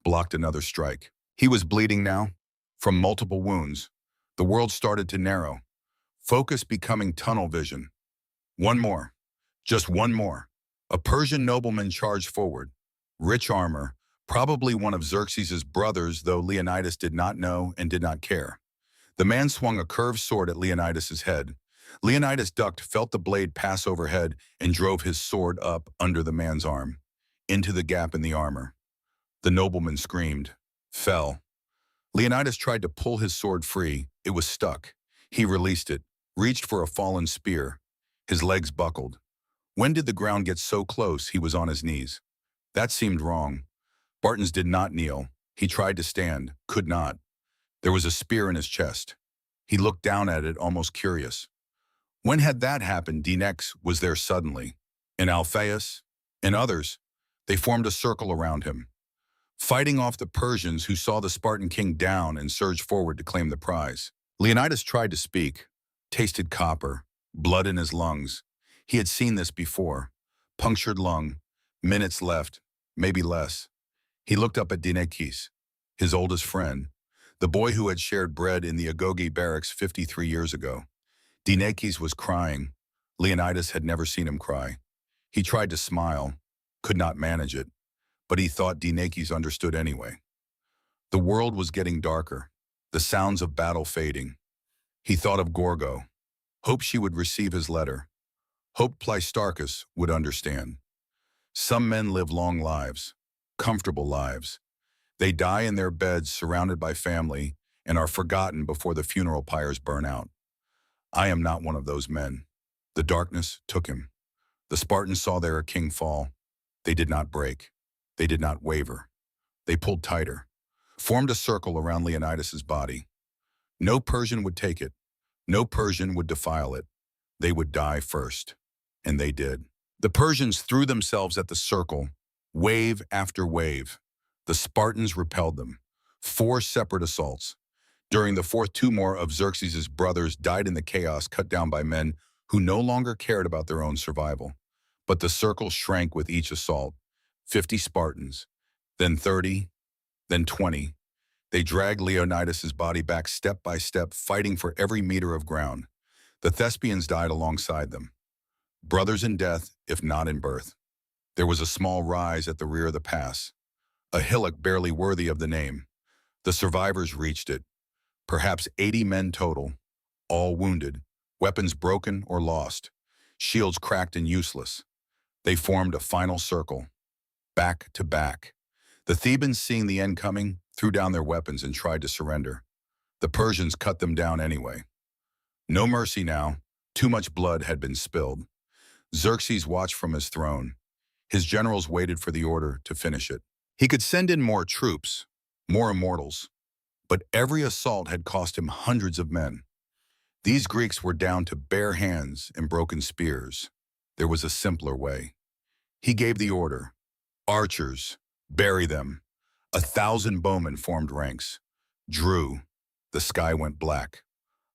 Speaker 1: blocked another strike. He was bleeding now, from multiple wounds. The world started to narrow, focus becoming tunnel vision. One more, just one more. A Persian nobleman charged forward, rich armor, probably one of Xerxes' brothers, though Leonidas did not know and did not care. The man swung a curved sword at Leonidas' head. Leonidas ducked, felt the blade pass overhead, and drove his sword up under the man's arm, into the gap in the armor. The nobleman screamed, fell. Leonidas tried to pull his sword free. It was stuck. He released it, reached for a fallen spear. His legs buckled. When did the ground get so close he was on his knees? That seemed wrong. Spartans did not kneel. He tried to stand, could not. There was a spear in his chest. He looked down at it, almost curious. When had that happened? Dinix was there suddenly. And Alphaeus, and others, they formed a circle around him. fighting off the Persians who saw the Spartan king down and surged forward to claim the prize. Leonidas tried to speak, tasted copper, blood in his lungs. He had seen this before. Punctured lung, minutes left, maybe less. He looked up at Dinekis, his oldest friend, the boy who had shared bread in the Agogi barracks 53 years ago. Dinekis was crying. Leonidas had never seen him cry. He tried to smile, could not manage it, but he thought Dinekis understood anyway. The world was getting darker, the sounds of battle fading. He thought of Gorgo, hoped she would receive his letter, hoped Pleistarchus would understand. Some men live long lives, comfortable lives. They die in their beds surrounded by family and are forgotten before the funeral pyres burn out. I am not one of those men. The darkness took him. The Spartans saw their king fall. They did not break. They did not waver. They pulled tighter, formed a circle around Leonidas's body. No Persian would take it. No Persian would defile it. They would die first. And they did. The Persians threw themselves at the circle, wave after wave. The Spartans repelled them. 4 separate assaults. During the fourth, 2 more of Xerxes' brothers died in the chaos cut down by men who no longer cared about their own survival. But the circle shrank with each assault. 50 Spartans, then 30, then 20. They dragged Leonidas's body back step by step, fighting for every meter of ground. The Thespians died alongside them. Brothers in death, if not in birth. There was a small rise at the rear of the pass, a hillock barely worthy of the name. The survivors reached it. Perhaps 80 men total, all wounded, weapons broken or lost, shields cracked and useless. They formed a final circle, back to back. The Thebans, seeing the end coming, threw down their weapons and tried to surrender. The Persians cut them down anyway. No mercy now. Too much blood had been spilled. Xerxes watched from his throne. His generals waited for the order to finish it. He could send in more troops, more immortals, but every assault had cost him hundreds of men. These Greeks were down to bare hands and broken spears. There was a simpler way. He gave the order. Archers, bury them. 1,000 bowmen formed ranks. Drew. The sky went black.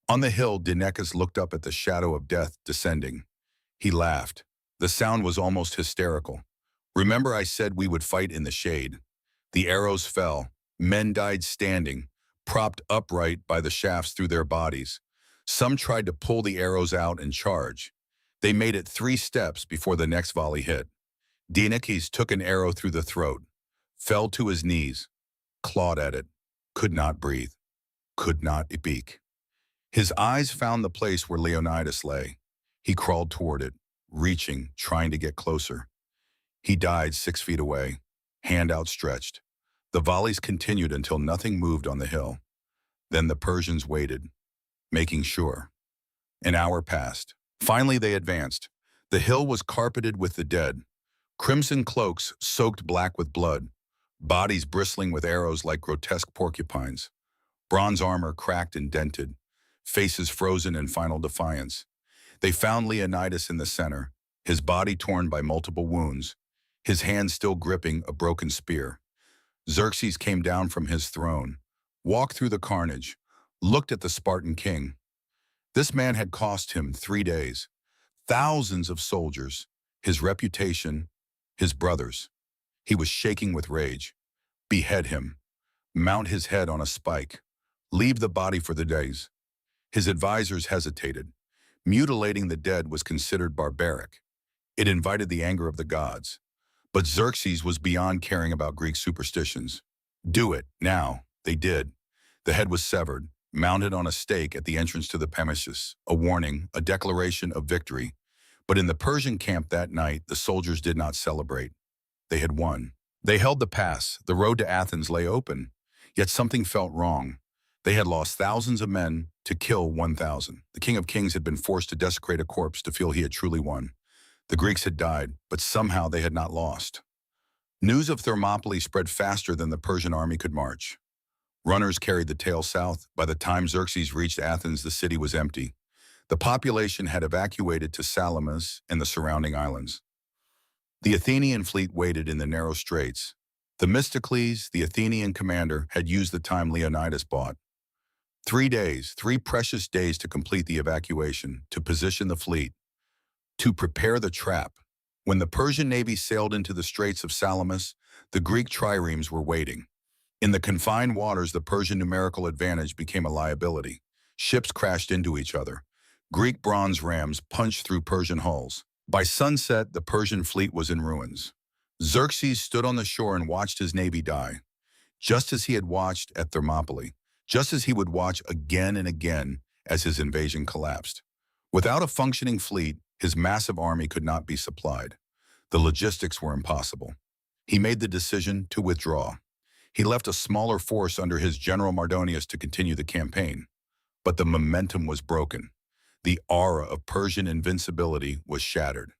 Speaker 1: On the hill, Dinekis looked up at the shadow of death descending. He laughed. The sound was almost hysterical. Remember, I said we would fight in the shade. The arrows fell. Men died standing, propped upright by the shafts through their bodies. Some tried to pull the arrows out and charge. They made it 3 steps before the next volley hit. Dinekis took an arrow through the throat, fell to his knees, clawed at it, could not breathe, could not speak. His eyes found the place where Leonidas lay. He crawled toward it, reaching, trying to get closer. He died 6 feet away, hand outstretched. The volleys continued until nothing moved on the hill. Then the Persians waited, making sure. An hour passed. Finally they advanced. The hill was carpeted with the dead. Crimson cloaks soaked black with blood, bodies bristling with arrows like grotesque porcupines. Bronze armor cracked and dented, faces frozen in final defiance. They found Leonidas in the center, his body torn by multiple wounds, his hand still gripping a broken spear. Xerxes came down from his throne, walked through the carnage, looked at the Spartan king. This man had cost him 3 days, thousands of soldiers, his reputation, his brothers. He was shaking with rage. Behead him. Mount his head on a spike. Leave the body for the days. His advisors hesitated. Mutilating the dead was considered barbaric. It invited the anger of the gods. But Xerxes was beyond caring about Greek superstitions. Do it, now. They did. The head was severed, mounted on a stake at the entrance to the Pamesis, a warning, a declaration of victory. But in the Persian camp that night, the soldiers did not celebrate. They had won. They held the pass. The road to Athens lay open. Yet something felt wrong. They had lost thousands of men to kill 1,000. The King of Kings had been forced to desecrate a corpse to feel he had truly won. The Greeks had died, but somehow they had not lost. News of Thermopylae spread faster than the Persian army could march. Runners carried the tale south. By the time Xerxes reached Athens, the city was empty. The population had evacuated to Salamis and the surrounding islands. The Athenian fleet waited in the narrow straits. Themistocles, the Athenian commander, had used the time Leonidas bought. 3 days, 3 precious days to complete the evacuation, to position the fleet, to prepare the trap. When the Persian navy sailed into the Straits of Salamis, the Greek triremes were waiting. In the confined waters, the Persian numerical advantage became a liability. Ships crashed into each other. Greek bronze rams punched through Persian hulls. By sunset, the Persian fleet was in ruins. Xerxes stood on the shore and watched his navy die, just as he had watched at Thermopylae, just as he would watch again and again as his invasion collapsed. Without a functioning fleet, his massive army could not be supplied. The logistics were impossible. He made the decision to withdraw. He left a smaller force under his general Mardonius to continue the campaign. But the momentum was broken. The aura of Persian invincibility was shattered.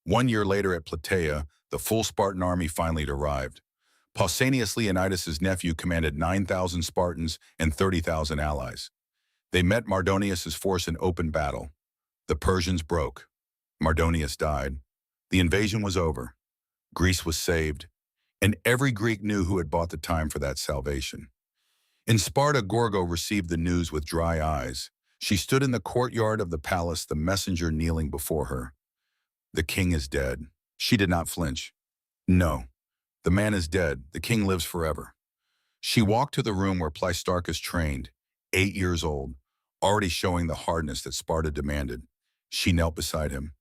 Speaker 1: 1 year later at Plataea, the full Spartan army finally arrived. Pausanias Leonidas' nephew commanded 9,000 Spartans and 30,000 allies. They met Mardonius' force in open battle. The Persians broke. Mardonius died. The invasion was over. Greece was saved. And every Greek knew who had bought the time for that salvation. In Sparta, Gorgo received the news with dry eyes. She stood in the courtyard of the palace, the messenger kneeling before her. The king is dead. She did not flinch. No, the man is dead. The king lives forever. She walked to the room where Pleistarchus trained, 8 years old, already showing the hardness that Sparta demanded. She knelt beside him.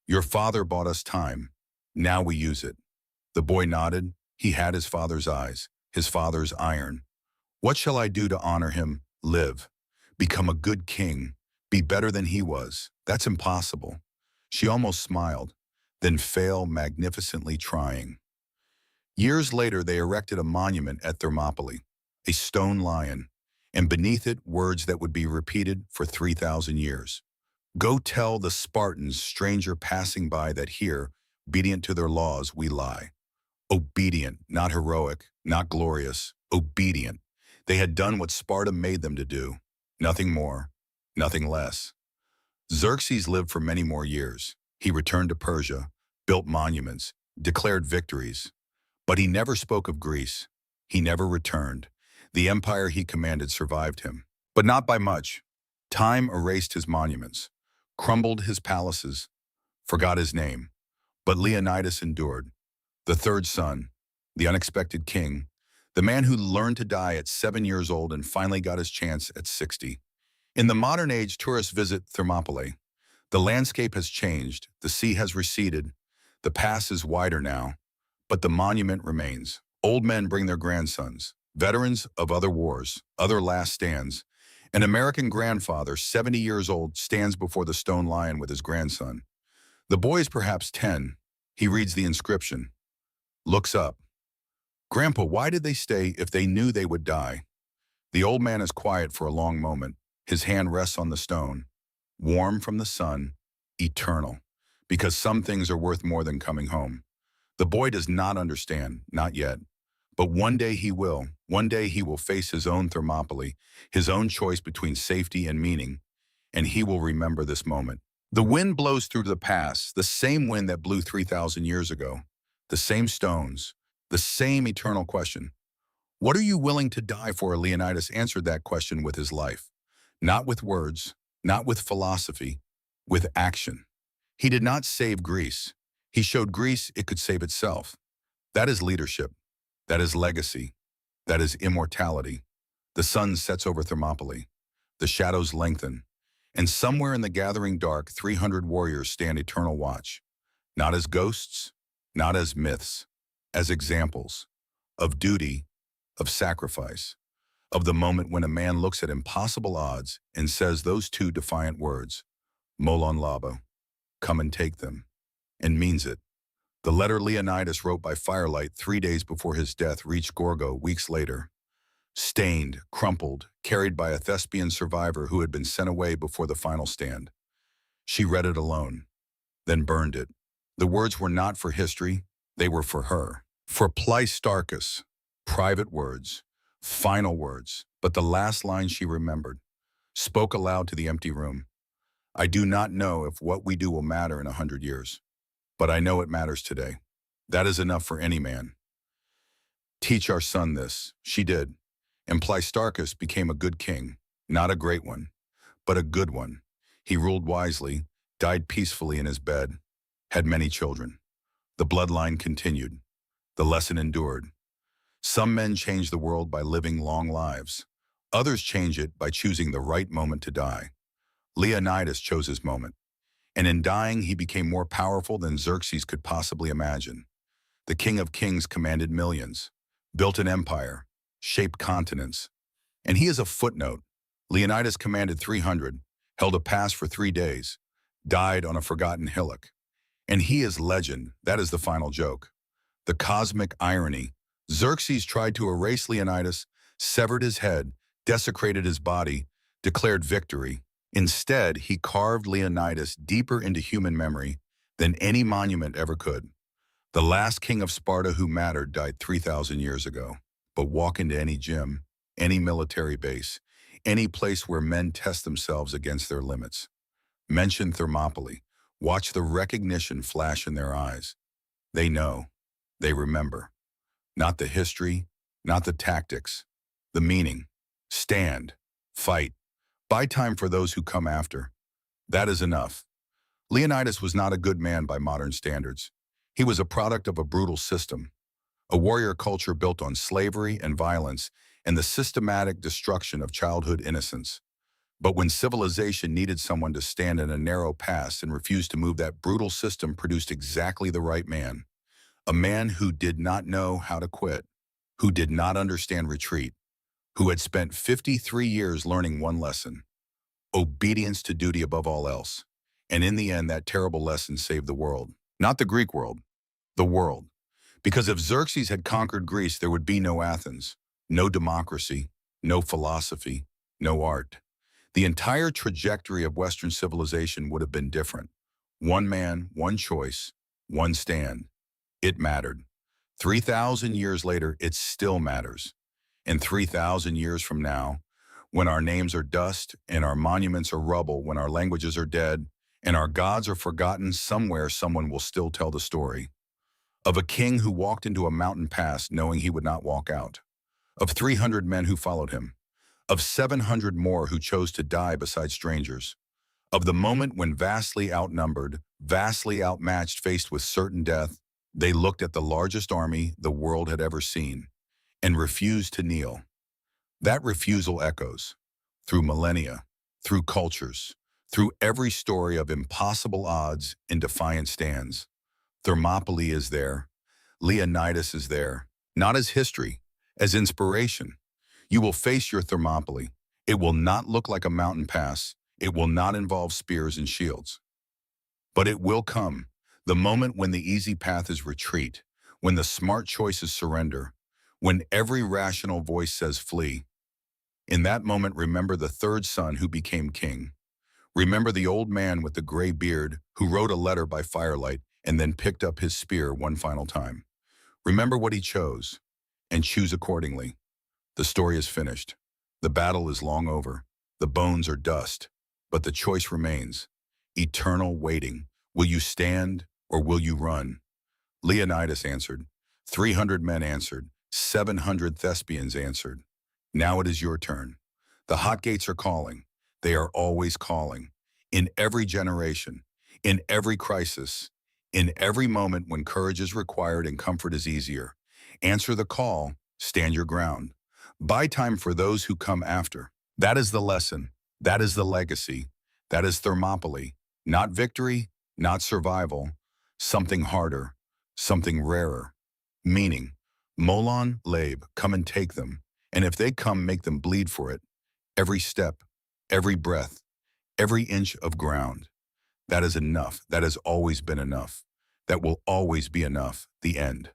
Speaker 1: Your father bought us time. Now we use it. The boy nodded. He had his father's eyes, his father's iron. What shall I do to honor him? Live. Become a good king. Be better than he was. That's impossible. She almost smiled, then fail magnificently trying. Years later, they erected a monument at Thermopylae, a stone lion, and beneath it, words that would be repeated for 3,000 years. Go tell the Spartans, stranger passing by, that here, obedient to their laws, we lie. Obedient, not heroic, not glorious, obedient. They had done what Sparta made them to do. Nothing more, nothing less. Xerxes lived for many more years. He returned to Persia, built monuments, declared victories. But he never spoke of Greece. He never returned. The empire he commanded survived him, but not by much. Time erased his monuments, crumbled his palaces, forgot his name. But Leonidas endured. The third son, the unexpected king, the man who learned to die at 7 years old and finally got his chance at 60. In the modern age, tourists visit Thermopylae. The landscape has changed. The sea has receded. The pass is wider now. But the monument remains. Old men bring their grandsons, veterans of other wars, other last stands. An American grandfather, 70 years old, stands before the stone lion with his grandson. The boy is perhaps 10. He reads the inscription, looks up. Grandpa, why did they stay if they knew they would die? The old man is quiet for a long moment. His hand rests on the stone, warm from the sun, eternal, because some things are worth more than coming home. The boy does not understand, not yet. But one day he will. One day he will face his own Thermopylae, his own choice between safety and meaning, and he will remember this moment. The wind blows through the pass, the same wind that blew 3,000 years ago, the same stones, the same eternal question. What are you willing to die for? Leonidas answered that question with his life. Not with words, not with philosophy, with action. He did not save Greece. He showed Greece it could save itself. That is leadership. That is legacy. That is immortality. The sun sets over Thermopylae. The shadows lengthen. And somewhere in the gathering dark, 300 warriors stand eternal watch. Not as ghosts, not as myths, as examples of duty, of sacrifice, of the moment when a man looks at impossible odds and says those two defiant words, Molon Labo, come and take them, and means it. The letter Leonidas wrote by firelight 3 days before his death reached Gorgo weeks later. Stained, crumpled, carried by a Thespian survivor who had been sent away before the final stand. She read it alone, then burned it. The words were not for history, they were for her. For Pleistarchus, private words, final words, but the last line she remembered, spoke aloud to the empty room. I do not know if what we do will matter in 100 years, but I know it matters today. That is enough for any man. Teach our son this. She did. And Pleistarchus became a good king, not a great one, but a good one. He ruled wisely, died peacefully in his bed, had many children. The bloodline continued. The lesson endured. Some men change the world by living long lives. Others change it by choosing the right moment to die. Leonidas chose his moment, and in dying he became more powerful than Xerxes could possibly imagine. The King of Kings commanded millions, built an empire, shaped continents. And he is a footnote. Leonidas commanded 300, held a pass for 3 days, died on a forgotten hillock. And he is legend. That is the final joke. The cosmic irony. Xerxes tried to erase Leonidas, severed his head, desecrated his body, declared victory. Instead, he carved Leonidas deeper into human memory than any monument ever could. The last king of Sparta who mattered died 3,000 years ago. But walk into any gym, any military base, any place where men test themselves against their limits. Mention Thermopylae. Watch the recognition flash in their eyes. They know. They remember. Not the history, not the tactics, the meaning. Stand. Fight. Buy time for those who come after. That is enough. Leonidas was not a good man by modern standards. He was a product of a brutal system, a warrior culture built on slavery and violence and the systematic destruction of childhood innocence. But when civilization needed someone to stand in a narrow pass and refused to move, that brutal system produced exactly the right man. A man who did not know how to quit, who did not understand retreat, who had spent 53 years learning one lesson: obedience to duty above all else. And in the end, that terrible lesson saved the world. Not the Greek world, the world. Because if Xerxes had conquered Greece, there would be no Athens, no democracy, no philosophy, no art. The entire trajectory of Western civilization would have been different. One man, one choice, one stand. It mattered. 3,000 years later, it still matters. And 3,000 years from now, when our names are dust and our monuments are rubble, when our languages are dead and our gods are forgotten, somewhere someone will still tell the story of a king who walked into a mountain pass knowing he would not walk out, of 300 men who followed him, of 700 more who chose to die beside strangers, of the moment when vastly outnumbered, vastly outmatched, faced with certain death, they looked at the largest army the world had ever seen and refused to kneel. That refusal echoes through millennia, through cultures, through every story of impossible odds and defiant stands. Thermopylae is there. Leonidas is there, not as history, as inspiration. You will face your Thermopylae. It will not look like a mountain pass. It will not involve spears and shields. But it will come, the moment when the easy path is retreat, when the smart choices surrender, when every rational voice says flee. In that moment, remember the third son who became king. Remember the old man with the gray beard who wrote a letter by firelight and then picked up his spear one final time. Remember what he chose, and choose accordingly. The story is finished. The battle is long over. The bones are dust, but the choice remains. Eternal waiting. Will you stand or will you run? Leonidas answered. 300 men answered. 700 Thespians answered. Now it is your turn. The hot gates are calling. They are always calling. In every generation, in every crisis, in every moment when courage is required and comfort is easier. Answer the call. Stand your ground. Buy time for those who come after. That is the lesson. That is the legacy. That is Thermopylae. Not victory, not survival. Something harder, something rarer. Meaning, Molon, Labe, come and take them. And if they come, make them bleed for it. Every step, every breath, every inch of ground. That is enough. That has always been enough. That will always be enough. The end.